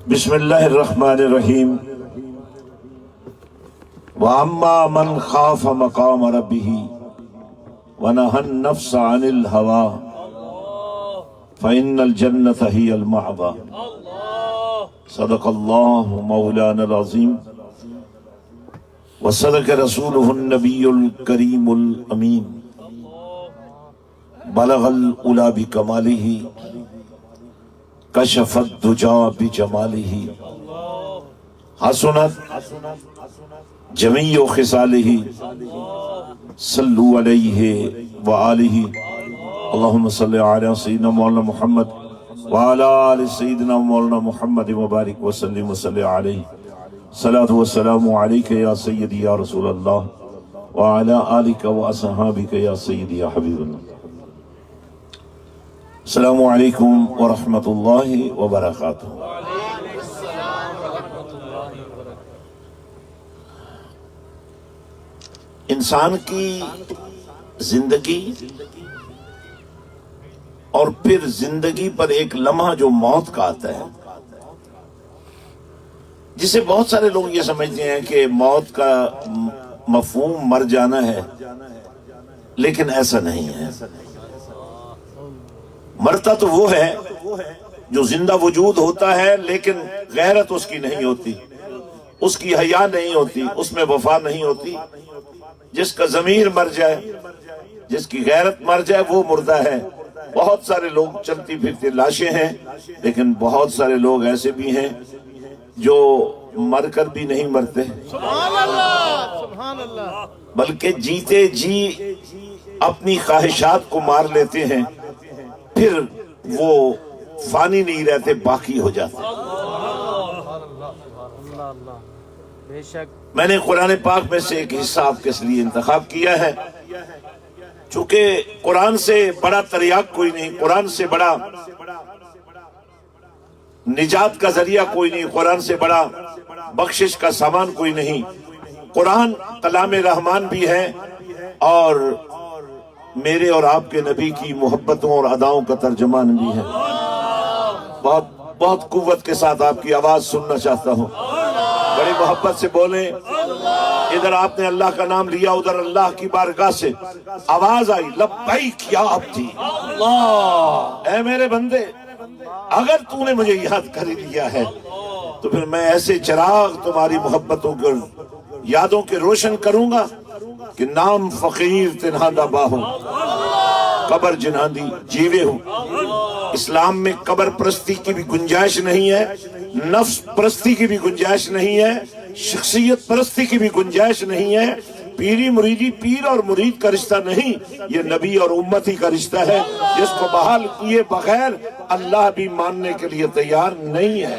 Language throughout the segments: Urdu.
بسم اللہ الرحمن الرحیم وَأَمَّا مَنْ خَافَ مَقَامَ رَبِّهِ وَنَهَى النَّفْسَ عَنِ الْهَوَىٰ فَإِنَّ الْجَنَّةَ هِيَ الْمَأْوَىٰ صدق اللہ مولانا العظیم وصدق رسولہ النبی الکریم الامین بلغ العلا بکمالہ کشف الدجا بجمالہ حسنت جمیع خصالہ صلو علیہ وآلہ اللہم صلی علی سیدنا مولانا محمد وعلی آل سیدنا مولانا محمد مبارک وسلم وصلی علیہ صلاۃ والسلام علیک یا سیدی یا رسول اللہ وعلی آلک واصحابک یا سیدی یا حبیب اللہ۔ السلام علیکم ورحمۃ اللہ وبرکاتہ۔ انسان کی زندگی اور پھر زندگی پر ایک لمحہ جو موت کا آتا ہے، جسے بہت سارے لوگ یہ سمجھتے ہیں کہ موت کا مفہوم مر جانا ہے، لیکن ایسا نہیں ہے۔ مرتا تو وہ ہے جو زندہ وجود ہوتا ہے لیکن غیرت اس کی نہیں ہوتی، اس کی حیا نہیں ہوتی، اس میں وفا نہیں ہوتی۔ جس کا ضمیر مر جائے، جس کی غیرت مر جائے، وہ مردہ ہے۔ بہت سارے لوگ چلتی پھرتی لاشیں ہیں، لیکن بہت سارے لوگ ایسے بھی ہیں جو مر کر بھی نہیں مرتے، بلکہ جیتے جی اپنی خواہشات کو مار لیتے ہیں، پھر وہ فانی نہیں رہتے، باقی ہو جاتے۔ میں نے قرآن پاک میں سے ایک حصہ آپ کے لیے انتخاب کیا ہے، چونکہ قرآن سے بڑا تریاق کوئی نہیں، قرآن سے بڑا نجات کا ذریعہ کوئی نہیں، قرآن سے بڑا بخشش کا سامان کوئی نہیں۔ قرآن کلام رحمان بھی ہے اور میرے اور آپ کے نبی کی محبتوں اور اداؤں کا ترجمان بھی ہے۔ بہت قوت کے ساتھ آپ کی آواز سننا چاہتا ہوں، بڑی محبت سے بولیں۔ ادھر آپ نے اللہ کا نام لیا، ادھر اللہ کی بارگاہ سے آواز آئی، لبیک یا عبدی اللہ، اے میرے بندے، اگر تو نے مجھے یاد کر لیا ہے تو پھر میں ایسے چراغ تمہاری محبتوں کو یادوں کے روشن کروں گا کہ نام فقیر تنہا دبا ہوں، قبر جناندی جیوے ہوں۔ اسلام میں قبر پرستی کی بھی گنجائش نہیں ہے، نفس پرستی کی بھی گنجائش نہیں ہے، شخصیت پرستی کی بھی گنجائش نہیں ہے۔ پیری مریدی، پیر اور مرید کا رشتہ نہیں، یہ نبی اور امتی کا رشتہ ہے، جس کو بحال کیے بغیر اللہ بھی ماننے کے لیے تیار نہیں ہے۔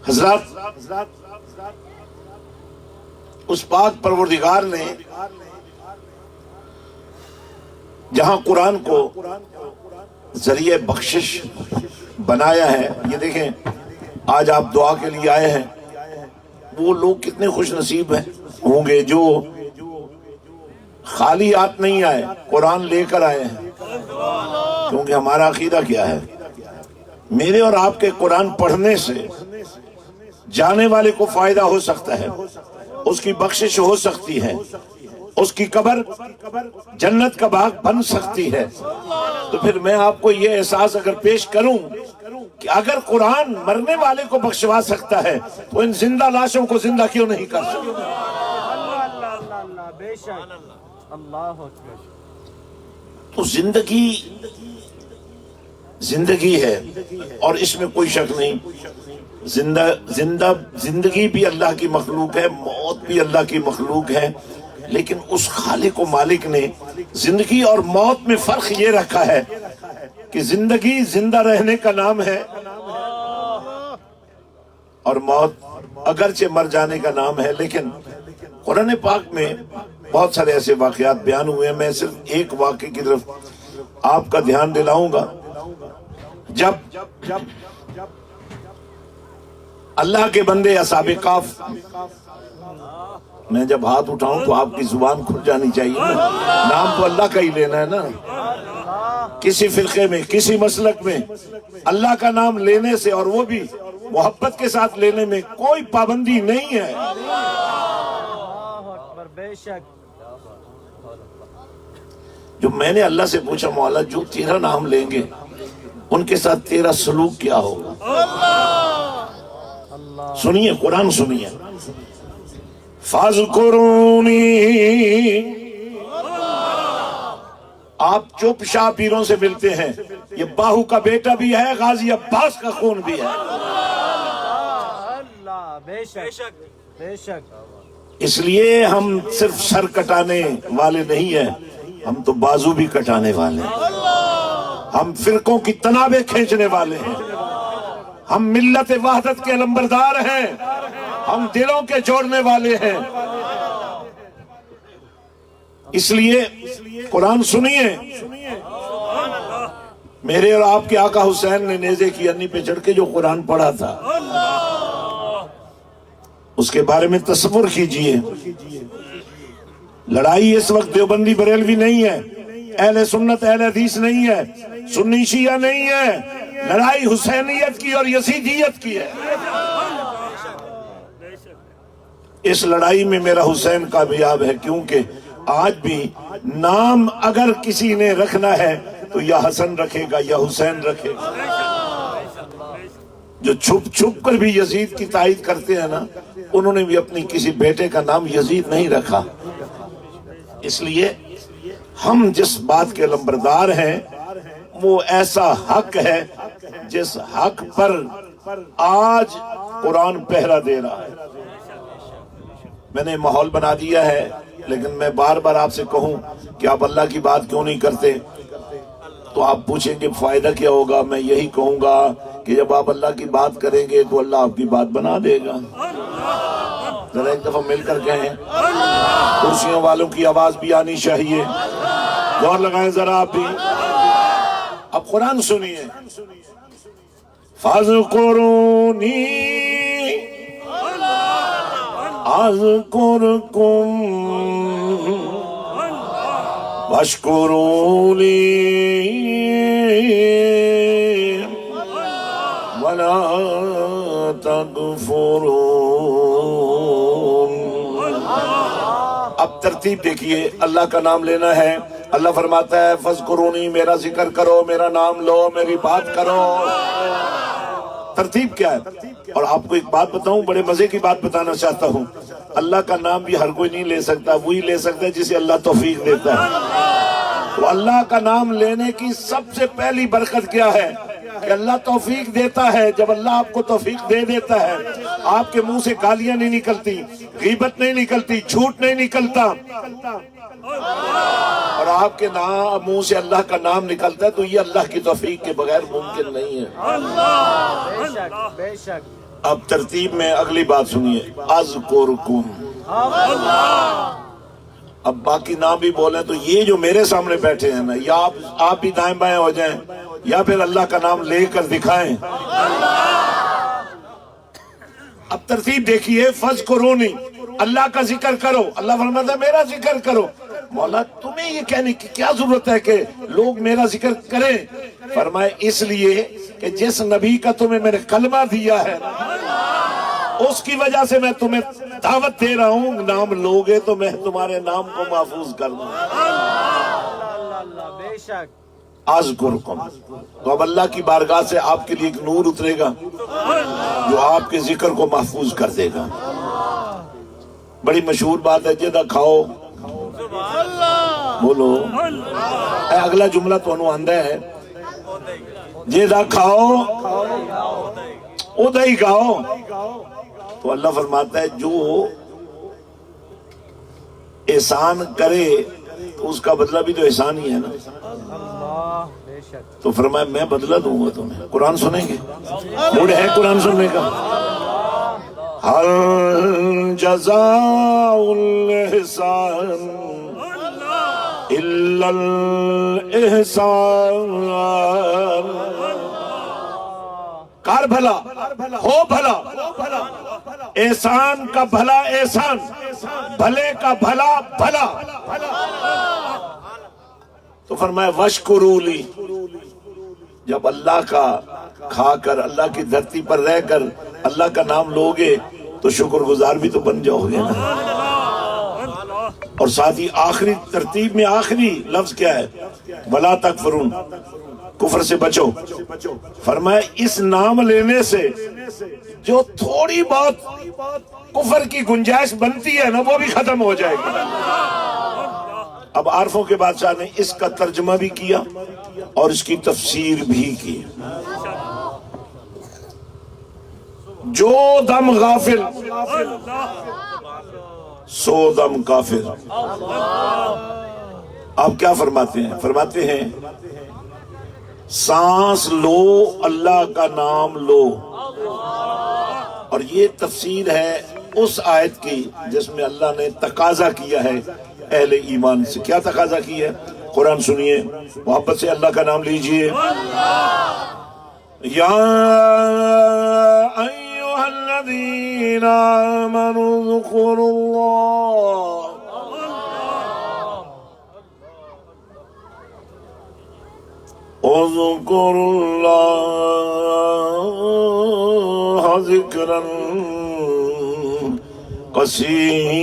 حضرات، اس پاک پروردگار نے جہاں قرآن کو ذریعہ بخشش بنایا ہے، یہ دیکھیں آج آپ دعا کے لیے آئے ہیں، وہ لوگ کتنے خوش نصیب ہیں ہوں گے جو خالی ہاتھ نہیں آئے، قرآن لے کر آئے ہیں۔ کیونکہ ہمارا عقیدہ کیا ہے؟ میرے اور آپ کے قرآن پڑھنے سے جانے والے کو فائدہ ہو سکتا ہے، اس کی بخشش ہو سکتی ہے، اس کی قبر جنت کا باغ بن سکتی ہے۔ تو پھر میں آپ کو یہ احساس اگر پیش کروں کہ اگر قرآن مرنے والے کو بخشوا سکتا ہے تو ان زندہ لاشوں کو زندہ کیوں نہیں کر سکتا؟ تو زندگی ہے اور اس میں کوئی شک نہیں، زندگی بھی اللہ کی مخلوق ہے، موت بھی اللہ کی مخلوق ہے، لیکن اس خالق و مالک نے زندگی اور موت میں فرق یہ رکھا ہے کہ زندگی زندہ رہنے کا نام ہے اور موت اگرچہ مر جانے کا نام ہے۔ لیکن قرآن پاک میں بہت سارے ایسے واقعات بیان ہوئے ہیں، میں صرف ایک واقعے کی طرف آپ کا دھیان دلاؤں گا۔ جب اللہ کے بندے اصحاب کہف میں جب ہاتھ اٹھاؤں تو آپ کی زبان کھل جانی چاہیے نا، نام تو اللہ کا ہی لینا ہے نا۔ کسی فرقے میں، کسی مسلک میں اللہ کا نام لینے سے، اور وہ بھی محبت کے ساتھ لینے میں کوئی پابندی نہیں ہے۔ بے شک جو میں نے اللہ سے پوچھا مولا جو تیرا نام لیں گے ان کے ساتھ تیرا سلوک کیا ہوگا؟ سنیے قرآن سنیے، فَاذْكُرُونِي، آپ چپ شاہ پیروں سے ملتے ہیں، یہ باہو کا بیٹا بھی ہے، غازی عباس کا خون بھی ہے، اللہ بے شک بے شک۔ اس لیے ہم صرف سر کٹانے والے نہیں ہیں، ہم تو بازو بھی کٹانے والے ہیں، ہم فرقوں کی تنابیں کھینچنے والے ہیں، ہم ملت وحدت کے علمبردار ہیں، ہم دلوں کے جوڑنے والے ہیں۔ اس لیے قرآن سنیے، میرے اور آپ کے آقا حسین نے نیزے کی انی پہ چڑھ کے جو قرآن پڑھا تھا اس کے بارے میں تصور کیجئے۔ لڑائی اس وقت دیوبندی بریلوی نہیں ہے، اہل سنت اہل حدیث نہیں ہے، سنی شیعہ نہیں ہے، لڑائی حسینیت کی اور یزیدیت کی ہے۔ اس لڑائی میں میرا حسین کامیاب ہے، کیونکہ آج بھی نام اگر کسی نے رکھنا ہے تو یا حسن رکھے گا یا حسین رکھے گا۔ جو چھپ چھپ کر بھی یزید کی تائید کرتے ہیں نا، انہوں نے بھی اپنی کسی بیٹے کا نام یزید نہیں رکھا۔ اس لیے ہم جس بات کے علمبردار ہیں وہ ایسا حق ہے جس حق پر آج قرآن پہرا دے رہا ہے۔ میں نے ماحول بنا دیا ہے، لیکن میں بار بار آپ سے کہوں کہ آپ اللہ کی بات کیوں نہیں کرتے تو آپ پوچھیں گے فائدہ کیا ہوگا۔ میں یہی کہوں گا کہ جب آپ اللہ کی بات کریں گے تو اللہ آپ کی بات بنا دے گا۔ ذرا ایک دفعہ مل کر کہیں، کرسیوں والوں کی آواز بھی آنی چاہیے، غور لگائیں ذرا آپ بھی۔ اب قرآن سنیے، فَاذْكُرُونِي أَذْكُرْكُمْ وَاشْكُرُوا لِي وَلَا تَكْفُرُونَ۔ اب ترتیب دیکھیے، اللہ کا نام لینا ہے، اللہ فرماتا ہے فَاذْكُرُونِی، میرا ذکر کرو، میرا نام لو، میری بات کرو۔ ترتیب کیا ہے؟ اور آپ کو ایک بات بتاؤں، بڑے مزے کی بات بتانا چاہتا ہوں، اللہ کا نام بھی ہر کوئی نہیں لے سکتا، وہی لے سکتا ہے جسے اللہ توفیق دیتا ہے۔ تو اللہ کا نام لینے کی سب سے پہلی برکت کیا ہے کہ اللہ توفیق دیتا ہے۔ جب اللہ آپ کو توفیق دے دیتا ہے، آپ کے منہ سے گالیاں نہیں نکلتی، غیبت نہیں نکلتی، جھوٹ نہیں نکلتا، اور آپ کے منہ سے اللہ کا نام نکلتا ہے، تو یہ اللہ کی توفیق کے بغیر ممکن نہیں ہے۔ بے شک بے شک۔ اب ترتیب میں اگلی بات سنیے، اذکرکم۔ اب باقی نام بھی بولیں تو یہ جو میرے سامنے بیٹھے ہیں نا، یا آپ بھی دائیں بائیں ہو جائیں یا پھر اللہ کا نام لے کر دکھائیں۔ اب ترتیب دیکھیے، فَاذْكُرُونِی، اللہ کا ذکر کرو۔ اللہ فرماتا ہے میرا ذکر کرو۔ مولا تمہیں یہ کہنے کی کیا ضرورت ہے کہ لوگ میرا ذکر کریں؟ فرمائے اس لیے کہ جس نبی کا تمہیں میں نے کلمہ دیا ہے اس کی وجہ سے میں تمہیں دعوت دے رہا ہوں، نام لوگے تو میں تمہارے نام کو محفوظ کر دوں۔ اللہ بے شک۔ اذکرکم، تو اب اللہ کی بارگاہ سے آپ کے لیے ایک نور اترے گا جو آپ کے ذکر کو محفوظ کر دے گا۔ بڑی مشہور بات ہے، جدہ کھاؤ بولو، اگلا جملہ تو انہوں آندہ ہے، جدہ کھاؤ ادھا ہی کھاؤ۔ تو اللہ فرماتا ہے جو احسان کرے تو اس کا بدلہ بھی تو احسان ہی ہے نا۔ تو فرمایا میں بدلہ دوں گا تمہیں۔ قرآن سنیں گے؟ موڈ ہے قرآن سننے کا؟ هل جزاء الإحسان إلا الإحسان۔ کار بھلا ہو بھلا، احسان کا بھلا احسان، بھلے کا بھلا بھلا. تو فرمایا وشکرولی، جب اللہ کا کھا کر، اللہ کی دھرتی پر رہ کر اللہ کا نام لوگے تو شکر گزار بھی تو بن جاؤ گے نا. اور ساتھ ہی آخری ترتیب میں آخری لفظ کیا ہے؟ وَلَا تَكْفُرُونَ، کفر سے بچو. فرمایا اس نام لینے سے جو تھوڑی بہت کفر کی گنجائش بنتی ہے نا وہ بھی ختم ہو جائے گی. اب عارفوں کے بادشاہ نے اس کا ترجمہ بھی کیا اور اس کی تفسیر بھی کی. جو دم غافل سو دم کافر. آپ کیا فرماتے ہیں؟ فرماتے ہیں سانس لو اللہ کا نام لو. اور یہ تفسیر ہے اس آیت کی جس میں اللہ نے تقاضا کیا ہے اہل ایمان سے. کیا تقاضا کی ہے؟ قرآن سنیے، محبت سے اللہ کا نام لیجئے. یا ایھا الذین آمنوا اذکروا اللہ، اذکروا اللہ ذکرا کثیرا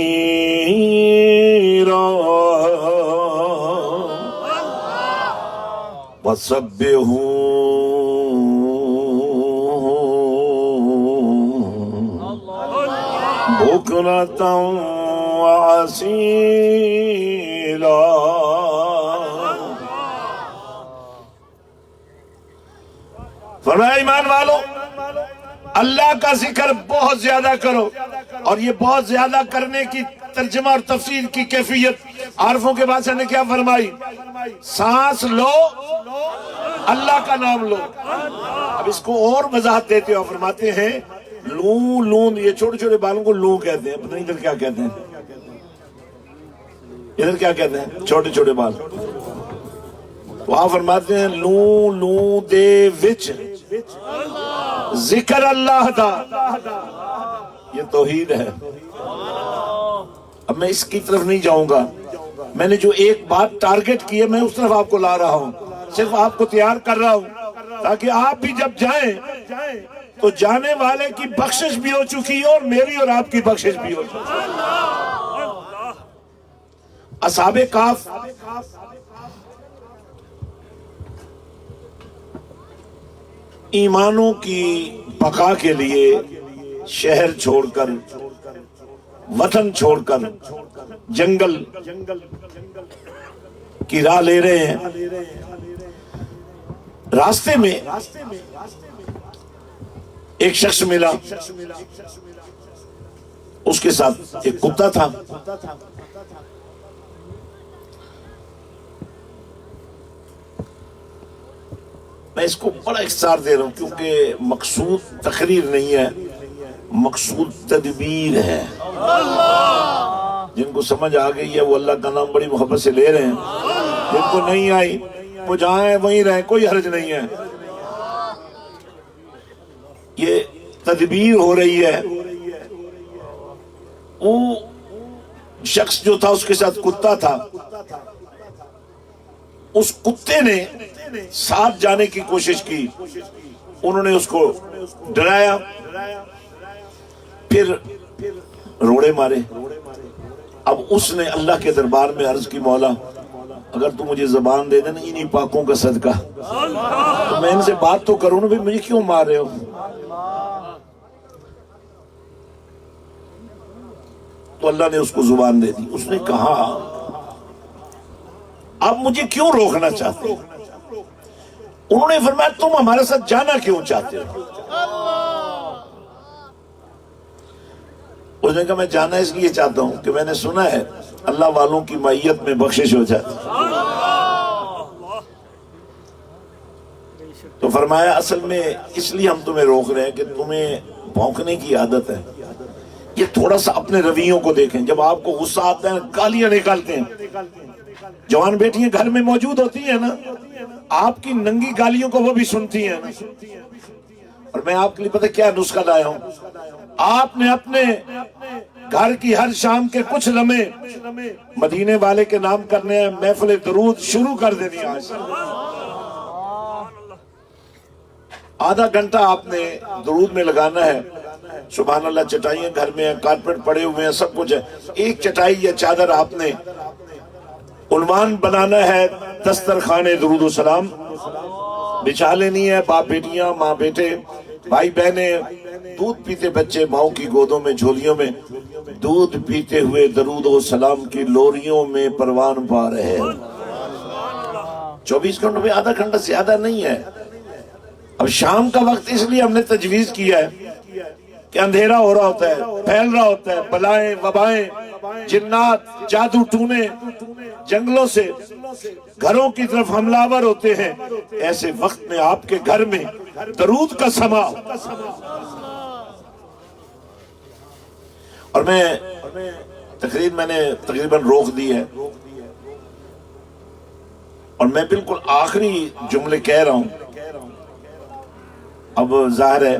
وسبحوہ بکرۃ وعصیلا. فرمایا ایمان والو اللہ کا ذکر بہت زیادہ کرو. اور یہ بہت زیادہ کرنے کی ترجمہ اور تفسیر کی کیفیت عارفوں کے بادشاہ نے کیا فرمائی؟ سانس لو اللہ کا نام لو. اب اس کو اور وضاحت دیتے ہو، فرماتے ہیں لون لون، یہ چھوٹے چھوٹے بالوں کو لون کہتے ہیں. پتہ نہیں ادھر کیا کہتے ہیں، ادھر کیا کہتے ہیں؟ چھوٹے چھوٹے بال. تو آپ فرماتے ہیں لون لون دے وچ ذکر اللہ دا، یہ توحید ہے. اب میں اس کی طرف نہیں جاؤں گا، میں نے جو ایک بات ٹارگٹ کی ہے میں اس طرف آپ کو لا رہا ہوں، صرف آپ کو تیار کر رہا ہوں تاکہ آپ بھی جب جائیں تو جانے والے کی بخشش بھی ہو چکی ہے اور میری اور آپ کی بخشش بھی ہو چکی ہے. اصحاب کہف ایمانوں کی بقا کے لیے شہر چھوڑ کر، وطن چھوڑ کر جنگل کی راہ لے رہے ہیں. راستے میں ایک شخص ملا، اس کے ساتھ ایک کتا تھا. میں اس کو بڑا اختصار دے رہا ہوں کیونکہ مقصود تقریر نہیں ہے، مقصود تدبیر ہے. جن کو سمجھ آ گئی ہے وہ اللہ کا نام بڑی محبت سے لے رہے ہیں، جن کو نہیں آئی وہ جہاں ہے وہیں رہیں، کوئی حرج نہیں ہے. یہ تدبیر ہو رہی ہے. وہ شخص جو تھا اس کے ساتھ کتا تھا، اس کتے نے ساتھ جانے کی کوشش کی. انہوں نے اس کو ڈرایا، پھر روڑے مارے. اب اس نے اللہ کے دربار میں عرض کی مولا اگر تو مجھے زبان دے دے نا انہی پاکوں کا صدقہ تو میں ان سے بات تو کروں نا، بھی مجھے کیوں مار رہے ہو؟ تو اللہ نے اس کو زبان دے دی. اس نے کہا آپ مجھے کیوں روکنا چاہتے ہو؟ انہوں نے فرمایا تم ہمارے ساتھ جانا کیوں چاہتے ہو؟ اس نے کہا میں جانا اس لیے چاہتا ہوں کہ میں نے سنا ہے اللہ والوں کی معیت میں بخشش ہو جاتی. تو فرمایا اصل میں اس لیے ہم تمہیں روک رہے ہیں کہ تمہیں بھونکنے کی عادت ہے. یہ تھوڑا سا اپنے رویوں کو دیکھیں. جب آپ کو غصہ آتا ہے گالیاں نکالتے ہیں. جوان بیٹیاں گھر میں موجود ہوتی ہیں نا، آپ کی ننگی گالیوں کو وہ بھی سنتی ہیں نا. اور میں آپ کے لیے پتہ کیا نسخہ لایا ہوں؟ آپ نے اپنے گھر کی ہر شام کے کچھ لمحے مدینے والے کے نام کرنے ہیں، محفل درود شروع کر دینی ہے آج۔ آدھا گھنٹہ آپ نے درود میں لگانا ہے۔ سبحان اللہ، چٹائیاں گھر میں ہیں، کارپیٹ پڑے ہوئے ہیں، سب کچھ ہے، ایک چٹائی یا چادر آپ نے عنوان بنانا ہے دسترخوان درود و سلام، بچھا لینی ہے۔ باپ بیٹیاں، ماں بیٹے، بھائی بہنیں، دودھ پیتے بچے ماؤں کی گودوں میں، جھولیوں میں دودھ پیتے ہوئے درود و سلام کی لوریوں میں پروان پا رہے ہیں۔ 24 گھنٹوں میں آدھا گھنٹہ زیادہ نہیں ہے۔ اب شام کا وقت اس لیے ہم نے تجویز کیا ہے کہ اندھیرا ہو رہا ہوتا ہے، پھیل رہا ہوتا ہے، بلائیں، وبائیں، جنات، جادو ٹونے جنگلوں سے گھروں کی طرف حملہ آور ہوتے ہیں۔ ایسے وقت میں آپ کے گھر میں درود کا سما، اور میں نے تقریباً روک دی ہے، اور میں بالکل آخری جملے کہہ رہا ہوں۔ اب ظاہر ہے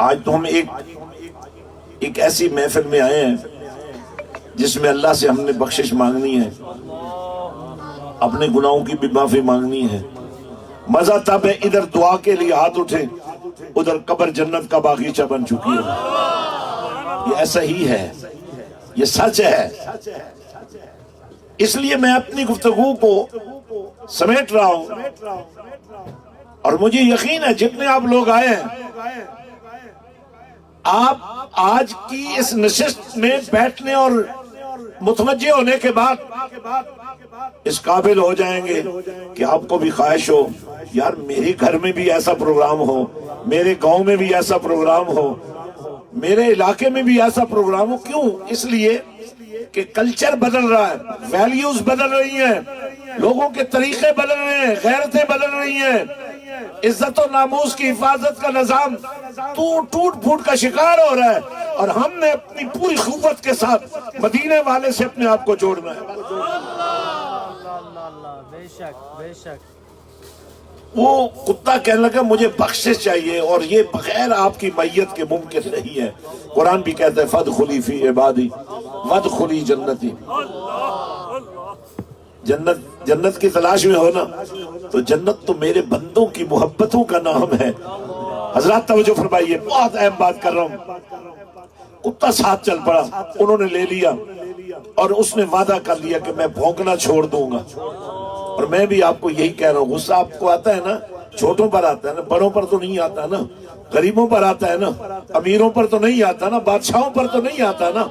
آج تو ہم ایک ایسی محفل میں آئے ہیں جس میں اللہ سے ہم نے بخشش مانگنی ہے، اپنے گناہوں کی بھی معافی مانگنی ہے۔ مزہ تب ہے ادھر دعا کے لیے ہاتھ اٹھیں، ادھر قبر جنت کا باغیچہ بن چکی ہے۔ یہ ایسا ہی ہے، یہ سچ ہے۔ اس لیے میں اپنی گفتگو کو سمیٹ رہا ہوں، اور مجھے یقین ہے جتنے آپ لوگ آئے ہیں، آپ آج کی اس نشست میں بیٹھنے اور متوجہ ہونے کے بعد اس قابل ہو جائیں گے کہ آپ کو بھی خواہش ہو، یار میرے گھر میں بھی ایسا پروگرام ہو، میرے گاؤں میں بھی ایسا پروگرام ہو، میرے علاقے میں بھی ایسا پروگرام ہو۔ کیوں؟ اس لیے کہ کلچر بدل رہا ہے، ویلیوز بدل رہی ہیں، لوگوں کے طریقے بدل رہے ہیں، غیرتیں بدل رہی ہیں، عزت و ناموس کی حفاظت کا نظام ٹوٹ پھوٹ کا شکار ہو رہا ہے، اور ہم نے اپنی پوری قوت کے ساتھ مدینے والے سے اپنے آپ کو جوڑنا ہے۔ بے شک بے شک۔ وہ کتا کہنے لگا مجھے بخشش چاہیے، اور یہ بغیر آپ کی معیت کے ممکن نہیں ہے۔ قرآن بھی کہتا ہے فَادْخُلِي فِي عِبَادِي وَادْخُلِي جنتی۔ جنت کی تلاش میں ہونا تو جنت تو میرے بندوں کی محبتوں کا نام ہے۔ حضرات توجہ فرمائیے، بہت اہم بات کر رہا ہوں۔ کتا ساتھ چل پڑا، انہوں نے لے لیا، اور اس نے وعدہ کر لیا کہ میں بھونکنا چھوڑ دوں گا۔ اور میں بھی آپ کو یہی کہہ رہا ہوں، غصہ آپ کو آتا ہے نا، چھوٹوں پر آتا ہے نا، بڑوں پر تو نہیں آتا نا، غریبوں پر آتا ہے نا، امیروں پر تو نہیں آتا نا، بادشاہوں پر تو نہیں آتا نا،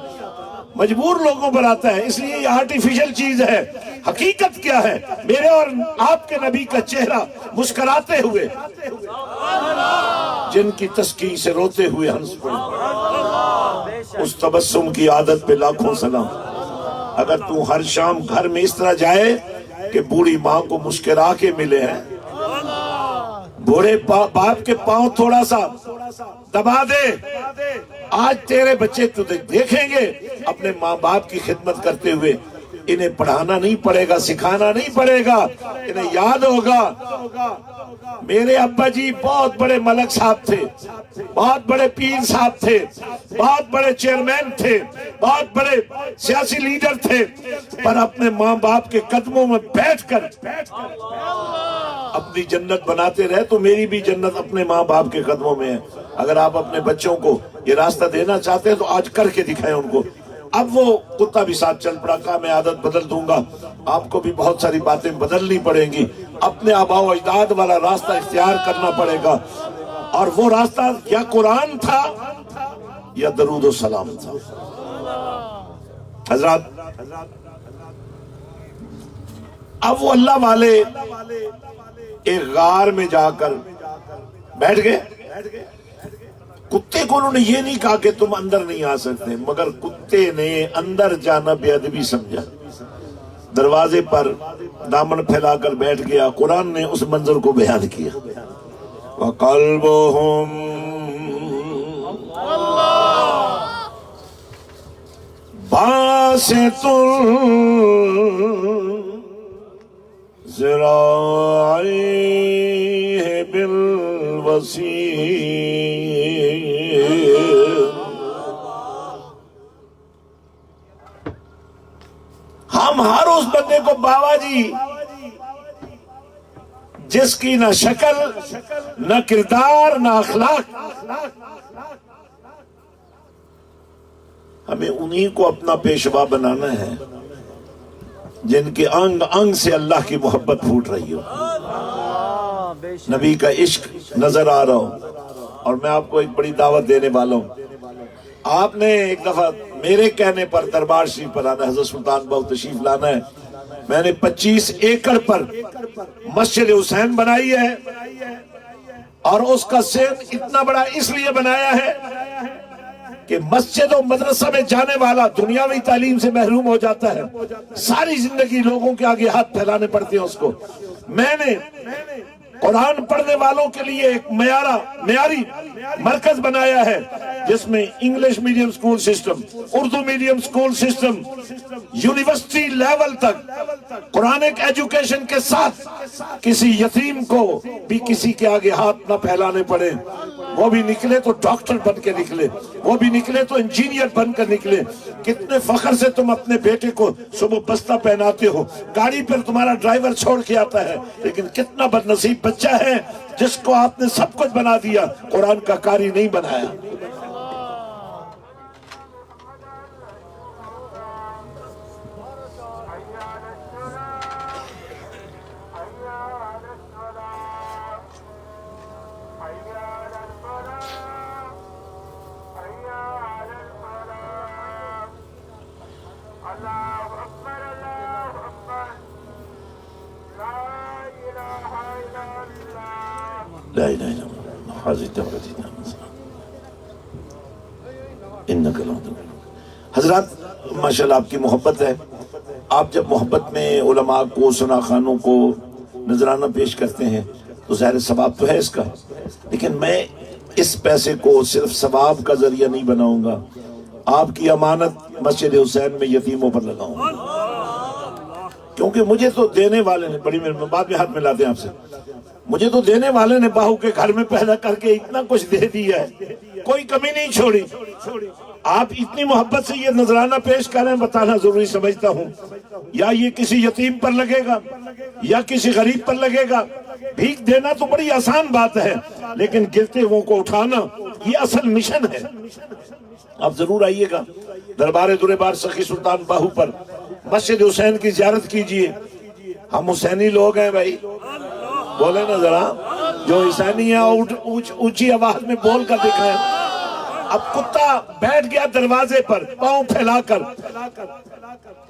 مجبور لوگوں پر آتا ہے۔ اس لیے یہ آرٹیفیشل چیز ہے۔ حقیقت کیا ہے؟ میرے اور آپ کے نبی کا چہرہ مسکراتے ہوئے، جن کی تسکین سے روتے ہوئے ہنس پڑے، اس تبسم کی عادت پہ لاکھوں سلام۔ اگر تو ہر شام گھر میں اس طرح جائے کہ بوڑھی ماں کو مسکرا کے ملے ہیں، بوڑھے باپ کے پاؤں تھوڑا سا دبا دے، آج تیرے بچے تجھے دیکھیں گے اپنے ماں باپ کی خدمت کرتے ہوئے۔ انہیں پڑھانا نہیں پڑے گا، سکھانا نہیں پڑے گا، انہیں یاد ہوگا میرے ابا جی بہت بڑے ملک صاحب تھے، بہت بڑے پیر صاحب تھے، بہت بڑے چیئرمین تھے، بہت بڑے سیاسی لیڈر تھے، پر اپنے ماں باپ کے قدموں میں بیٹھ کر اپنی جنت بناتے رہے۔ تو میری بھی جنت اپنے ماں باپ کے قدموں میں ہے۔ اگر آپ اپنے بچوں کو یہ راستہ دینا چاہتے ہیں تو آج کر کے دکھائیں ان کو۔ اب وہ کتا بھی ساتھ چل پڑا، کہا میں عادت بدل دوں گا، آپ کو بھی بہت ساری باتیں بدلنی پڑیں گی، اپنے آباء و اجداد والا راستہ اختیار کرنا پڑے گا، اور وہ راستہ یا قرآن تھا یا درود و سلام تھا۔ حضرات، اب وہ اللہ والے ایک غار میں جا کر بیٹھ گئے۔ کتے کو انہوں نے یہ نہیں کہا کہ تم اندر نہیں آ سکتے، مگر کتے نے اندر جانا بے ادبی سمجھا، دروازے پر دامن پھیلا کر بیٹھ گیا۔ قرآن نے اس منظر کو بیان کیا، وَقَلْبُهُمْ بَاسِطٌ ذِرَاعَيْهِ بِالْوَسِيلِ ہم ہر اس بندے کو بابا جی جس کی نہ شکل نہ کردار نہ اخلاق، ہمیں انہی کو اپنا پیشوا بنانا ہے جن کے انگ انگ سے اللہ کی محبت پھوٹ رہی ہو، بے شک نبی کا عشق نظر آ رہا ہو۔ اور میں آپ کو ایک بڑی دعوت دینے والا ہوں، آپ نے ایک دفعہ میرے کہنے پر دربار شریف پر آنا ہے، حضرت سلطان بہو تشریف لانا ہے۔ میں نے 25 ایکڑ پر مسجد حسین بنائی ہے، اور اس کا سین اتنا بڑا اس لیے بنایا ہے کہ مسجد و مدرسہ میں جانے والا دنیاوی تعلیم سے محروم ہو جاتا ہے، ساری زندگی لوگوں کے آگے ہاتھ پھیلانے پڑتے ہیں اس کو۔ میں نے قرآن پڑھنے والوں کے لیے ایک معیاری مرکز بنایا ہے، جس میں English medium school system, Urdu medium school system, university level تک قرآنک ایجوکیشن کے ساتھ کسی یتیم کو بھی کسی کے آگے ہاتھ نہ پھیلانے پڑے۔ وہ بھی نکلے تو ڈاکٹر بن کے نکلے، وہ بھی نکلے تو انجینئر بن کر نکلے۔ کتنے فخر سے تم اپنے بیٹے کو صبح بستہ پہناتے ہو، گاڑی پر تمہارا ڈرائیور چھوڑ کے آتا ہے، لیکن کتنا بد نصیب بچہ ہے جس کو آپ نے سب کچھ بنا دیا، قرآن کا قاری نہیں بنایا۔ لا الہ الا اللہ حاضر حضرات، ماشاءاللہ آپ کی محبت ہے۔ آپ جب محبت میں علماء کو، ثنا خانوں کو نذرانہ پیش کرتے ہیں تو ظاہر ثواب تو ہے اس کا، لیکن میں اس پیسے کو صرف ثواب کا ذریعہ نہیں بناؤں گا، آپ کی امانت مسجد حسین میں یتیموں پر لگاؤں گا، کیونکہ مجھے تو دینے والے نے بڑی بعد میں ہاتھ ملاتے ہیں آپ سے، مجھے تو دینے والے نے باہو کے گھر میں پیدا کر کے اتنا کچھ دے دیا ہے، کوئی کمی نہیں چھوڑی۔ آپ اتنی محبت سے یہ نذرانہ پیش کریں، بتانا ضروری سمجھتا ہوں، یا یہ کسی یتیم پر لگے گا یا کسی غریب پر لگے گا۔ بھیک دینا تو بڑی آسان بات ہے، لیکن گرتے ہوئے کو اٹھانا یہ اصل مشن ہے۔ آپ ضرور آئیے گا دربار درے بار سخی سلطان باہو پر، مسجد حسین کی زیارت کیجئے۔ ہم حسینی لوگ ہیں بھائی، بولے نا ذرا، جو حسینی ہے اونچی آواز میں بول کر دکھائیں۔ اب کتا بیٹھ گیا دروازے پر پاؤں پھیلا کر،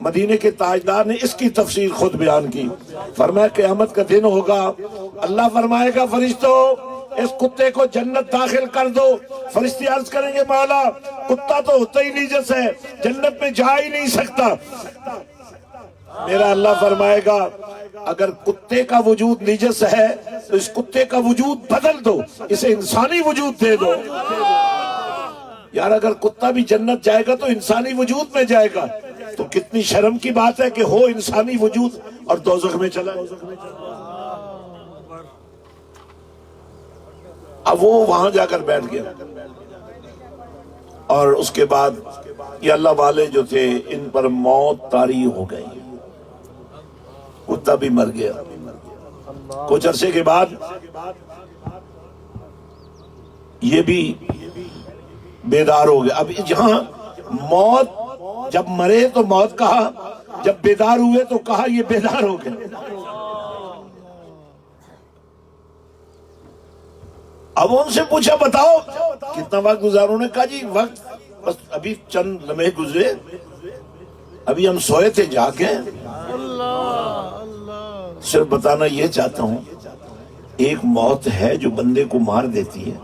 مدینے کے تاجدار نے اس کی تفسیر خود بیان کی، فرمایا قیامت کا دن ہوگا، اللہ فرمائے گا فرشتوں اس کتے کو جنت داخل کر دو۔ فرشتے عرض کریں گے مولا کتا تو ہوتا ہی نجس ہے، جنت میں جا ہی نہیں سکتا۔ میرا اللہ فرمائے گا اگر کتے کا وجود نجس ہے تو اس کتے کا وجود بدل دو، اسے انسانی وجود دے دو۔ یار اگر کتا بھی جنت جائے گا تو انسانی وجود میں جائے گا، تو کتنی شرم کی بات ہے کہ ہو انسانی وجود اور دوزخ میں چلا۔ اب وہ وہاں جا کر بیٹھ گیا، اور اس کے بعد یہ اللہ والے جو تھے ان پر موت طاری ہو گئی، کتا بھی مر گیا۔ کچھ عرصے کے بعد یہ بھی بیدار ہو گیا۔ اب جہاں موت جب مرے تو موت کہا، جب بیدار ہوئے تو کہا یہ بیدار ہو گئے۔ اب ان سے پوچھا بتاؤ کتنا وقت گزارا، انہوں نے کہا جی وقت بس ابھی چند لمحے گزرے، ابھی ہم سوئے تھے جاگے۔ صرف بتانا یہ چاہتا ہوں ایک موت ہے جو بندے کو مار دیتی ہے،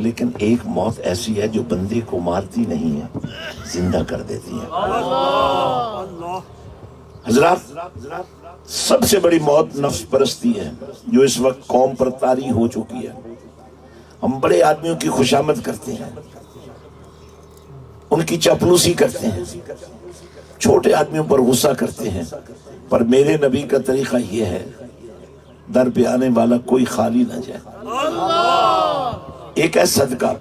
لیکن ایک موت ایسی ہے جو بندے کو مارتی نہیں ہے، زندہ کر دیتی ہے۔ حضرات سب سے بڑی موت نفس پرستی ہے جو اس وقت قوم پر طاری ہو چکی ہے۔ ہم بڑے آدمیوں کی خوشامد کرتے ہیں، ان کی چاپلوسی کرتے ہیں، چھوٹے آدمیوں پر غصہ کرتے ہیں، پر میرے نبی کا طریقہ یہ ہے در پہ آنے والا کوئی خالی نہ جائے۔ ایک ہے صدقہ،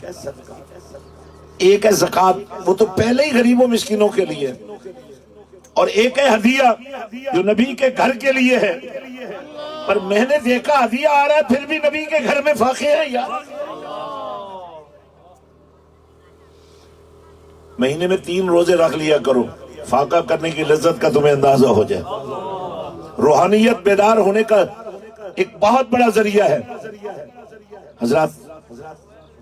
ایک ہے زکوٰۃ، وہ تو پہلے ہی غریبوں مسکینوں کے لیے، اور ایک ہے ہدیہ جو نبی کے گھر کے لیے ہے، پر میں نے دیکھا ہدیہ آ رہا ہے پھر بھی نبی کے گھر میں فاقے ہیں یار۔ مہینے میں 3 روزے رکھ لیا کرو، فاقہ کرنے کی لذت کا تمہیں اندازہ ہو جائے۔ روحانیت بیدار ہونے کا ایک بہت بڑا ذریعہ ہے۔ حضرات